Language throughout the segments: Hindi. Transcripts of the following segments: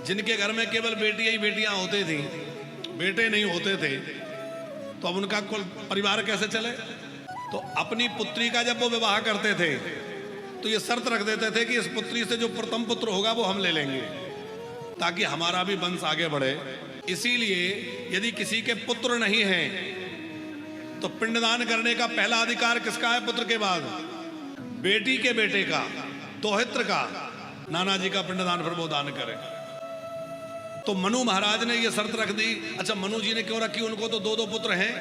जिनके घर में केवल बेटियां ही बेटियां होती थी, बेटे नहीं होते थे, तो अब उनका कुल परिवार कैसे चले? तो अपनी पुत्री का जब वो विवाह करते थे तो ये शर्त रख देते थे कि इस पुत्री से जो प्रथम पुत्र होगा वो हम ले लेंगे, ताकि हमारा भी वंश आगे बढ़े। इसीलिए यदि किसी के पुत्र नहीं हैं तो पिंडदान करने का पहला अधिकार किसका है? पुत्र के बाद बेटी के बेटे का, दोहित्र का, नाना जी का पिंडदान फिर वो दान करे। तो मनु महाराज ने ये शर्त रख दी। अच्छा, मनु जी ने क्यों रखी? उनको तो दो दो पुत्र हैं,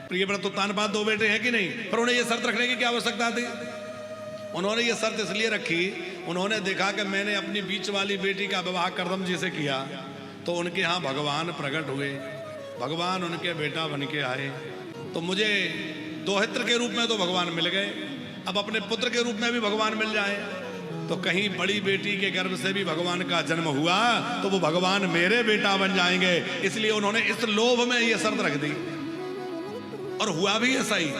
प्रियव्रत उत्तानपाद दो बेटे हैं कि नहीं, पर उन्हें ये शर्त रखने की क्या आवश्यकता थी? उन्होंने ये शर्त इसलिए रखी, उन्होंने देखा कि मैंने अपनी बीच वाली बेटी का विवाह करदम जी से किया तो उनके यहाँ भगवान प्रकट हुए, भगवान उनके बेटा बन के आए, तो मुझे दोहित्र के रूप में तो भगवान मिल गए, अब अपने पुत्र के रूप में भी भगवान मिल जाए तो कहीं बड़ी बेटी के गर्भ से भी भगवान का जन्म हुआ तो वो भगवान मेरे बेटा बन जाएंगे। इसलिए उन्होंने इस लोभ में ये शर्त रख दी और हुआ भी ऐसा ही।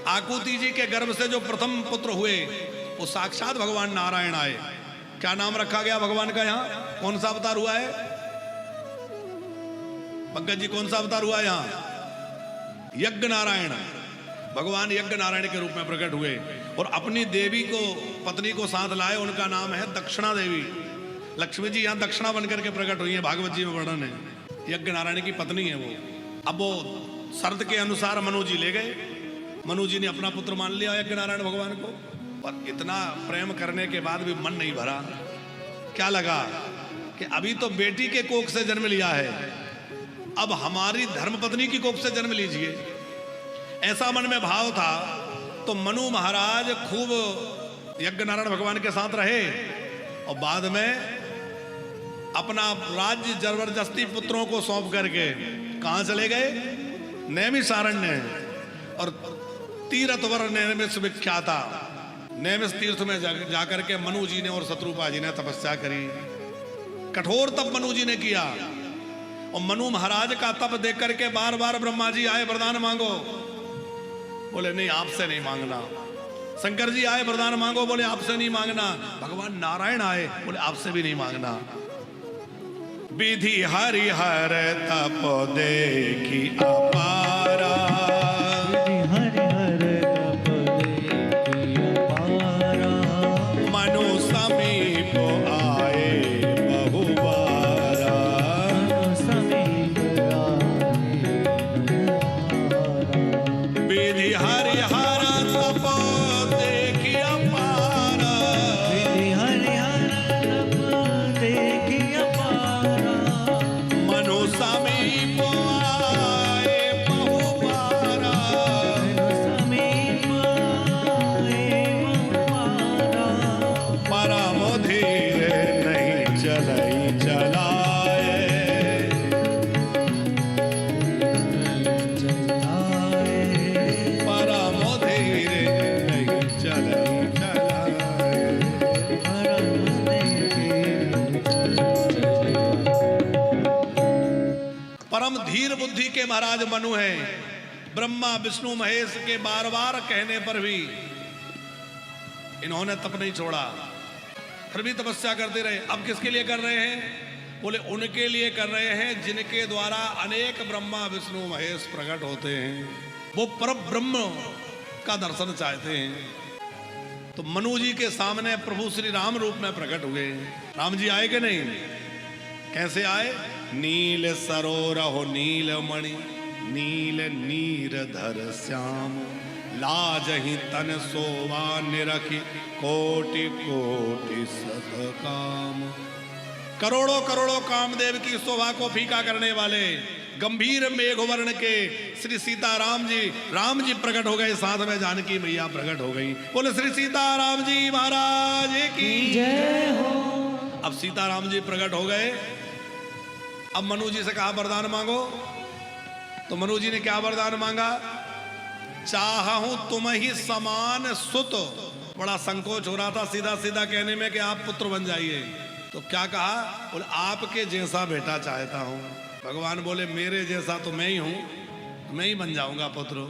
आकुति जी के गर्भ से जो प्रथम पुत्र हुए वो साक्षात भगवान नारायण आए। क्या नाम रखा गया भगवान का? यहाँ कौन सा अवतार हुआ है? पंकज जी, कौन सा अवतार हुआ है यहाँ? यज्ञ नारायण। भगवान यज्ञ नारायण के रूप में प्रकट हुए और अपनी देवी को, पत्नी को साथ लाए। उनका नाम है दक्षिणा देवी। लक्ष्मी जी यहाँ दक्षिणा बनकर के प्रकट हुई है, भागवत जी में वर्णन है। यज्ञ नारायण की पत्नी है वो। अब वो शर्त के अनुसार मनु जी ले गए। मनु जी ने अपना पुत्र मान लिया यज्ञ नारायण भगवान को, पर इतना प्रेम करने के बाद भी मन नहीं भरा। क्या लगा कि अभी तो बेटी के कोख से जन्म लिया है, अब हमारी धर्मपत्नी की कोख से जन्म लीजिए, ऐसा मन में भाव था। तो मनु महाराज खूब यज्ञ नारायण भगवान के साथ रहे और बाद में अपना राज्य जबरदस्ती पुत्रों को सौंप करके कहां चले गए? नैमिषारण्य। और तीर्थवर नैमिष विख्याता नैमिष तीर्थ में जाकर के मनु जी ने और शत्रुपा जी ने तपस्या करी। कठोर तप मनु जी ने किया और मनु महाराज का तप देख करके बार बार ब्रह्मा जी आए, वरदान मांगो। बोले नहीं, आपसे नहीं मांगना। शंकर जी आए, वरदान मांगो। बोले आपसे नहीं मांगना। भगवान नारायण आए, बोले आपसे भी नहीं मांगना। विधि हरिहर तप देखी अपारा, हरिहर तप देखी अपारा, मनु समीप आए बहुबारा, समीप विधि हरिहर तप देखी अपारा, विधि हरिहर तप देखी अपारा, मनु समीप आए बहुबारा, समीप आए बहुबारा, परम धीरे नहीं चलई चलाए, परम धीरे नहीं चलई चलाए। परम धीर बुद्धि के महाराज मनु हैं। ब्रह्मा विष्णु महेश के बार बार कहने पर भी इन्होंने तप नहीं छोड़ा, फिर भी तपस्या करते रहे। अब किसके लिए कर रहे हैं? बोले उनके लिए कर रहे हैं जिनके द्वारा अनेक ब्रह्मा विष्णु महेश प्रकट होते हैं, वो परम ब्रह्म का दर्शन चाहते हैं। तो मनु जी के सामने प्रभु श्री राम रूप में प्रकट हुए। राम जी आए कि नहीं? कैसे आए? नील सरोरहो नील मणि, नील नीरधर श्याम, लाजहि तन सोवा निरखि, कोटि कोटि सत काम। करोड़ों करोड़ों कामदेव की शोभा को फीका करने वाले गंभीर मेघवर्ण के श्री सीताराम जी, राम जी प्रकट हो गए। साथ में जानकी मैया प्रकट हो गई। बोले श्री सीताराम जी महाराज की जय हो। अब सीताराम जी प्रकट हो गए। अब मनु जी से कहा वरदान मांगो, तो मनु जी ने क्या वरदान मांगा? चाहूं तुम ही समान सुत। बड़ा संकोच हो रहा था सीधा सीधा कहने में कि आप पुत्र बन जाइए। तो क्या कहा? बोले आपके जैसा बेटा चाहता हूं। भगवान बोले मेरे जैसा तो मैं ही हूं, मैं ही बन जाऊंगा पुत्र।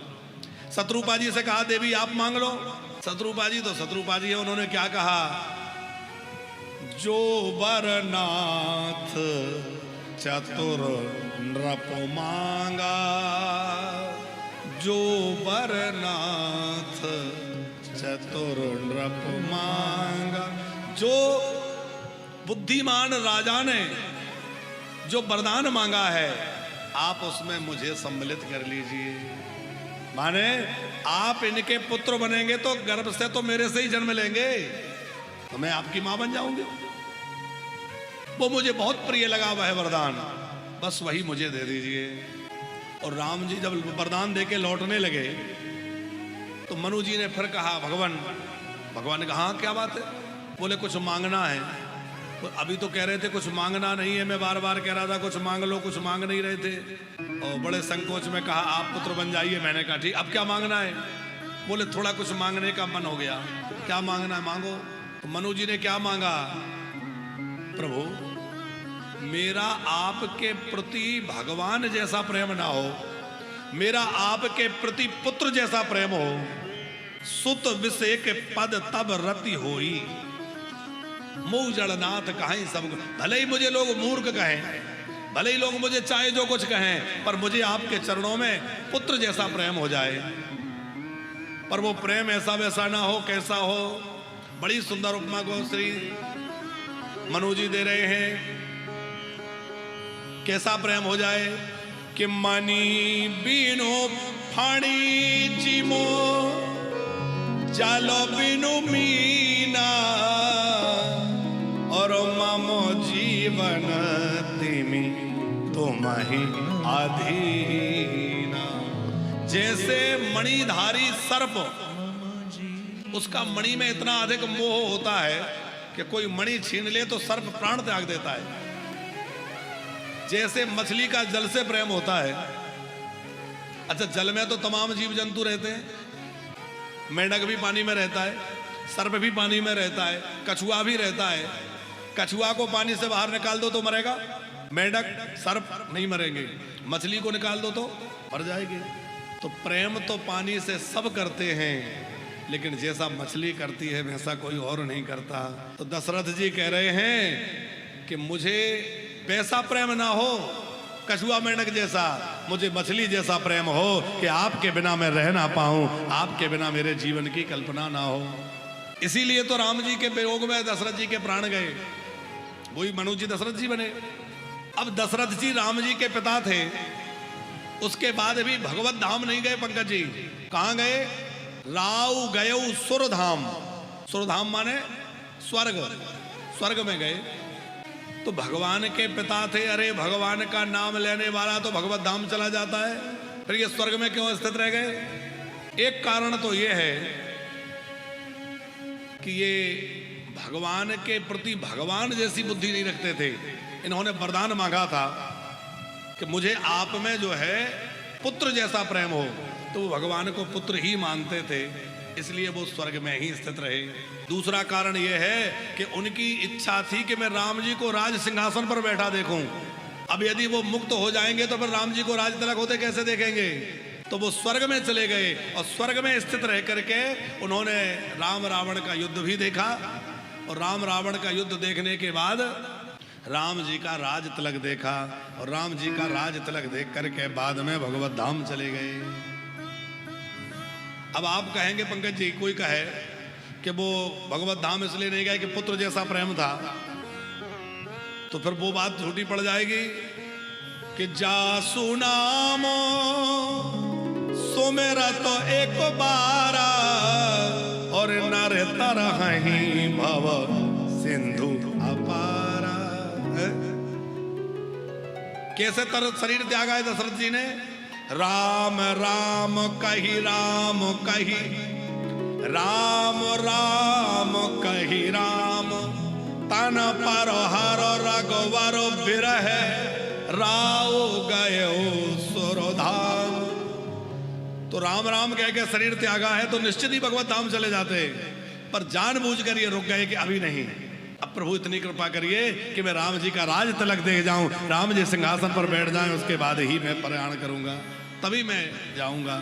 शत्रुपा जी से कहा देवी आप मांग लो। शत्रुपा जी तो शत्रुपा जी है, उन्होंने क्या कहा? जो बरनाथ चतुर नृप मांगा, जो बरनाथ चतुर नृप मांगा। जो बुद्धिमान राजा ने जो वरदान मांगा है, आप उसमें मुझे सम्मिलित कर लीजिए। माने आप इनके पुत्र बनेंगे तो गर्भ से तो मेरे से ही जन्म लेंगे, तो मैं आपकी मां बन जाऊंगी। वो मुझे बहुत प्रिय लगा वह वरदान, बस वही मुझे दे दीजिए। और राम जी जब वरदान देके लौटने लगे तो मनु जी ने फिर कहा, भगवान ने कहा क्या बात है? बोले कुछ मांगना है। तो अभी तो कह रहे थे कुछ मांगना नहीं है, मैं बार बार कह रहा था कुछ मांग लो, कुछ मांग नहीं रहे थे। और बड़े संकोच में कहा आप पुत्र बन जाइए। मैंने कहा ठीक, अब क्या मांगना है? बोले थोड़ा कुछ मांगने का मन हो गया। क्या मांगना है? मांगो। तो मनु जी ने क्या मांगा? प्रभु मेरा आपके प्रति भगवान जैसा प्रेम ना हो, मेरा आपके प्रति पुत्र जैसा प्रेम हो। सुत विषेक पद तब रति होई, मुँह जड़नाथ कहें सब। भले ही मुझे लोग मूर्ख कहें, भले ही लोग मुझे चाहे जो कुछ कहें, पर मुझे आपके चरणों में पुत्र जैसा प्रेम हो जाए। पर वो प्रेम ऐसा वैसा ना हो, कैसा हो। बड़ी सुंदर उपमा को श्री मनु जी दे रहे हैं। कैसा प्रेम हो जाए कि मनी बीनो फाणी जीमो, जालो बिनु मीना, और ममो जीवन तिमी तुम्हि अधीना। जैसे मणिधारी सर्प, उसका मणि में इतना अधिक मोह होता है कि कोई मणि छीन ले तो सर्प प्राण त्याग देता है। जैसे मछली का जल से प्रेम होता है। अच्छा, जल में तो तमाम जीव जंतु रहते हैं, मेंढक भी पानी में रहता है, सर्प भी पानी में रहता है, कछुआ भी रहता है। कछुआ को पानी से बाहर निकाल दो तो मरेगा, मेंढक सर्प नहीं मरेंगे। मछली को निकाल दो तो मर जाएगी। तो प्रेम तो पानी से सब करते हैं, लेकिन जैसा मछली करती है वैसा कोई और नहीं करता। तो दशरथ जी कह रहे हैं कि मुझे वैसा प्रेम ना हो कछुआ मेंढक जैसा, मुझे मछली जैसा प्रेम हो कि आपके बिना मैं रह ना पाऊं, आपके बिना मेरे जीवन की कल्पना ना हो। इसीलिए तो राम जी के वियोग में दशरथ जी के प्राण गए, वही मनु जी दशरथ जी बने। अब दशरथ जी राम जी के पिता थे, उसके बाद भी भगवत धाम नहीं गए पंकज जी। कहां गए? राव गयो सुरधाम। सुरधाम माने स्वर्ग, स्वर्ग में गए। तो भगवान के पिता थे, अरे भगवान का नाम लेने वाला तो भगवत धाम चला जाता है, फिर ये स्वर्ग में क्यों स्थित रह गए? एक कारण तो ये है कि ये भगवान के प्रति भगवान जैसी बुद्धि नहीं रखते थे। इन्होंने वरदान मांगा था कि मुझे आप में जो है पुत्र जैसा प्रेम हो, तो वो भगवान को पुत्र ही मानते थे, इसलिए वो स्वर्ग में ही स्थित रहे। दूसरा कारण यह है कि उनकी इच्छा थी कि मैं राम जी को राज सिंहासन पर बैठा देखूं। अब यदि वो मुक्त हो जाएंगे तो फिर राम जी को राज तिलक होते कैसे देखेंगे? तो वो स्वर्ग में चले गए और स्वर्ग में स्थित रह करके उन्होंने राम रावण का युद्ध भी देखा। और राम रावण का युद्ध देखने के बाद राम जी का राज तिलक देखा, और राम जी का राज तिलक देख करके बाद में भगवत धाम चले गए। अब आप कहेंगे पंकज जी, कोई कहे कि वो भगवत धाम इसलिए नहीं गए कि पुत्र जैसा प्रेम था, तो फिर वो बात झूठी पड़ जाएगी कि जासु नाम सुमेरा तो एक बारा, और नर तरहि भव सिंधु अपारा। कैसे शरीर त्यागा है दशरथ जी ने? राम राम कही राम कही, राम राम कही राम, तन पर हर रघुवर बिरह, राव गयो सुरधाम। तो राम राम कह के शरीर त्यागा है तो निश्चित ही भगवत धाम चले जाते, पर जानबूझकर ये रुक गए कि अभी नहीं। अब प्रभु इतनी कृपा करिए कि मैं राम जी का राज तिलक दे जाऊं, राम जी सिंहासन पर बैठ जाएं, उसके बाद ही मैं प्रयाण करूंगा, तभी मैं जाऊंगा।